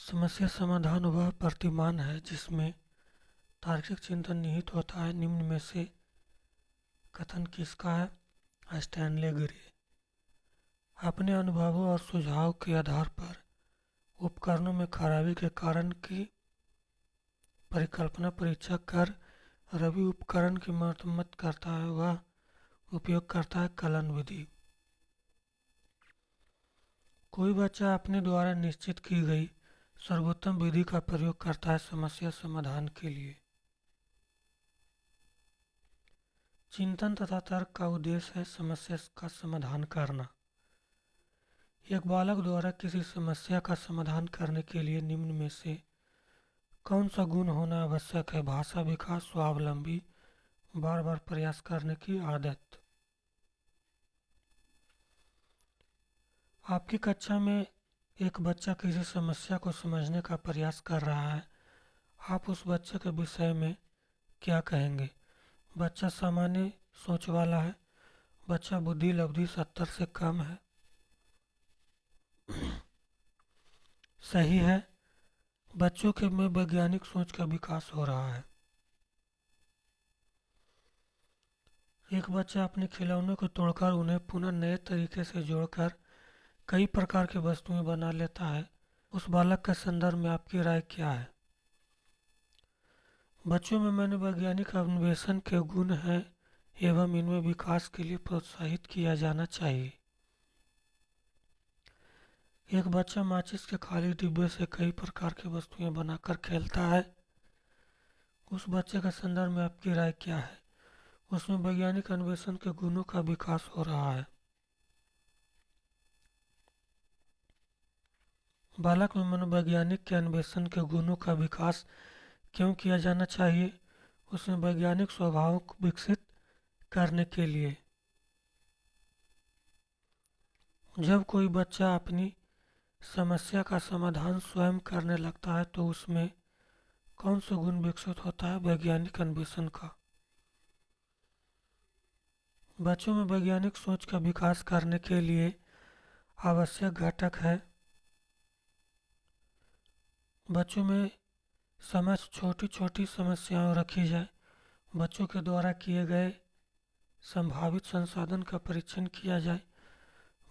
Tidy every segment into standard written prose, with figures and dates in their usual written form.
समस्या समाधान वह प्रतिमान है जिसमें तार्किक चिंतन निहित होता है। निम्न में से कथन किसका है? Stanley grey. अपने अनुभवों और सुझाव के आधार पर उपकरणों में खराबी के कारण की परिकल्पना परीक्षा कर रवि उपकरण की मरम्मत करता है। वह उपयोग करता है कलन विधि। कोई बच्चा अपने द्वारा निश्चित की गई सर्वोत्तम विधि का प्रयोग करता है समस्या समाधान के लिए। चिंतन तथा तर्क का उद्देश्य है समस्या का समाधान करना। एक बालक द्वारा किसी समस्या का समाधान करने के लिए निम्न में से कौन सा गुण होना आवश्यक है? भाषा विकास, स्वावलंबी, बार बार प्रयास करने की आदत। आपकी कक्षा में एक बच्चा किसी समस्या को समझने का प्रयास कर रहा है। आप उस बच्चे के विषय में क्या कहेंगे? बच्चा सामान्य सोच वाला है। बच्चा बुद्धि लब्धि 70 से कम है। सही है। बच्चों के में वैज्ञानिक सोच का विकास हो रहा है। एक बच्चा अपने खिलौनों को तोड़कर उन्हें पुनः नए तरीके से जोड़कर कई प्रकार की वस्तुएं बना लेता है। उस बालक के संदर्भ में आपकी राय क्या है? बच्चों में मनोवैज्ञानिक अन्वेषण के गुण हैं एवं इनमें विकास के लिए प्रोत्साहित किया जाना चाहिए। एक बच्चा माचिस के खाली डिब्बे से कई प्रकार की वस्तुएं बनाकर खेलता है। उस बच्चे के संदर्भ में आपकी राय क्या है? उसमें वैज्ञानिक अन्वेषण के गुणों का विकास हो रहा है। बालक में मनोवैज्ञानिक के अन्वेषण के गुणों का विकास क्यों किया जाना चाहिए? उसमें वैज्ञानिक स्वभाव को विकसित करने के लिए। जब कोई बच्चा अपनी समस्या का समाधान स्वयं करने लगता है तो उसमें कौन सा गुण विकसित होता है? वैज्ञानिक अन्वेषण का। बच्चों में वैज्ञानिक सोच का विकास करने के लिए आवश्यक घटक है। बच्चों में समझ, छोटी छोटी समस्याएं रखी जाए। बच्चों के द्वारा किए गए संभावित संसाधन का परीक्षण किया जाए।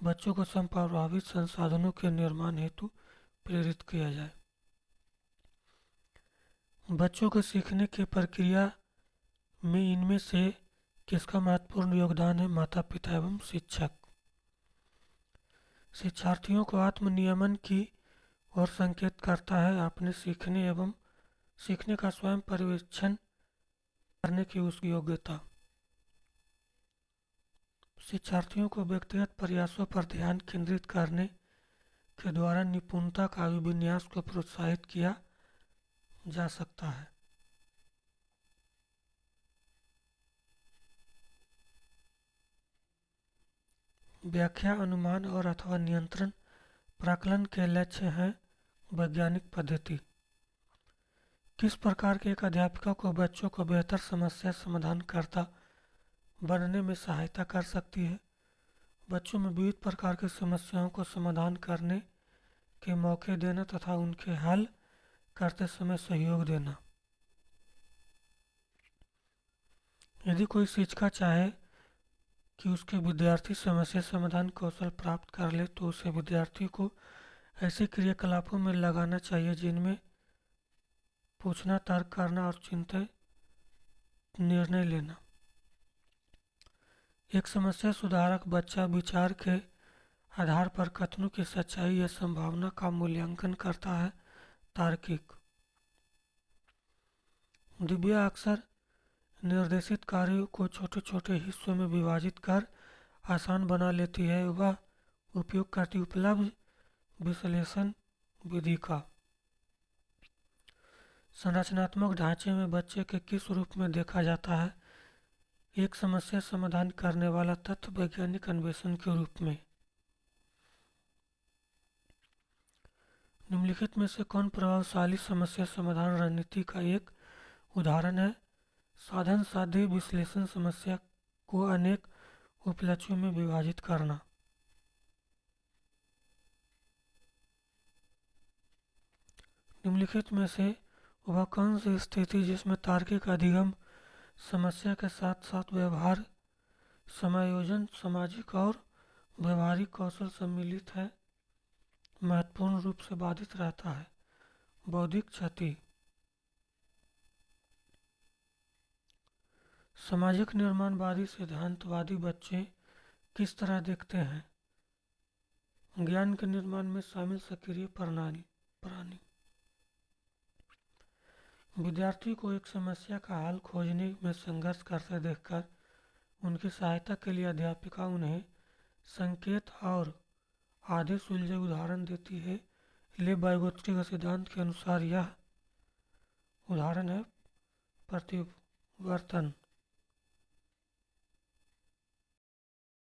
बच्चों को संभावित संसाधनों के निर्माण हेतु प्रेरित किया जाए। बच्चों के सीखने की प्रक्रिया में इनमें से किसका महत्वपूर्ण योगदान है? माता पिता एवं शिक्षक। शिक्षार्थियों को आत्म नियमन की ओर संकेत करता है। अपने सीखने एवं सीखने का स्वयं पर्यवेक्षण करने की उसकी योग्यता। शिक्षार्थियों को व्यक्तिगत प्रयासों पर ध्यान केंद्रित करने के द्वारा निपुणता का अभिविन्यास को प्रोत्साहित किया जा सकता है। व्याख्या, अनुमान और अथवा नियंत्रण प्राकलन के लक्ष्य हैं। वैज्ञानिक पद्धति किस प्रकार के एक अध्यापिका को बच्चों को बेहतर समस्या समाधानकर्ता बनने में सहायता कर सकती है? बच्चों में विविध प्रकार की समस्याओं को समाधान करने के मौके देना तथा उनके हल करते समय सहयोग देना। यदि कोई शिक्षिका चाहे कि उसके विद्यार्थी समस्या समाधान कौशल प्राप्त कर ले तो उसे विद्यार्थी को ऐसे क्रियाकलापों में लगाना चाहिए जिनमें पूछना, तर्क करना और चिंतित निर्णय लेना। एक समस्या सुधारक बच्चा विचार के आधार पर कथनों की सच्चाई या संभावना का मूल्यांकन करता है। तार्किक दिव्या अक्सर निर्देशित कार्यों को छोटे छोटे हिस्सों में विभाजित कर आसान बना लेती है। वह उपयोग करती उपलब्ध विश्लेषण विधि का। संरचनात्मक ढांचे में बच्चे के किस रूप में देखा जाता है? एक समस्या समाधान करने वाला तत्व वैज्ञानिक अन्वेषण के रूप में। निम्नलिखित में से कौन प्रभावशाली समस्या समाधान रणनीति का एक उदाहरण है? साधन साध्य विश्लेषण, समस्या को अनेक उपलक्ष्यों में विभाजित करना। निम्नलिखित में से वह कौन सी स्थिति जिसमें तार्किक अधिगम समस्या के साथ साथ व्यवहार समायोजन सामाजिक और व्यवहारिक कौशल सम्मिलित है, महत्वपूर्ण रूप से बाधित रहता है? बौद्धिक क्षति। सामाजिक निर्माणवादी सिद्धांतवादी बच्चे किस तरह दिखते हैं? ज्ञान के निर्माण में शामिल सक्रिय प्राणी। विद्यार्थी को एक समस्या का हल खोजने में संघर्ष करते देखकर उनकी सहायता के लिए अध्यापिका उन्हें संकेत और आधे सुलझे उदाहरण देती है। लेव वाइगोत्स्की के सिद्धांत के अनुसार यह उदाहरण है प्रतिवर्तन।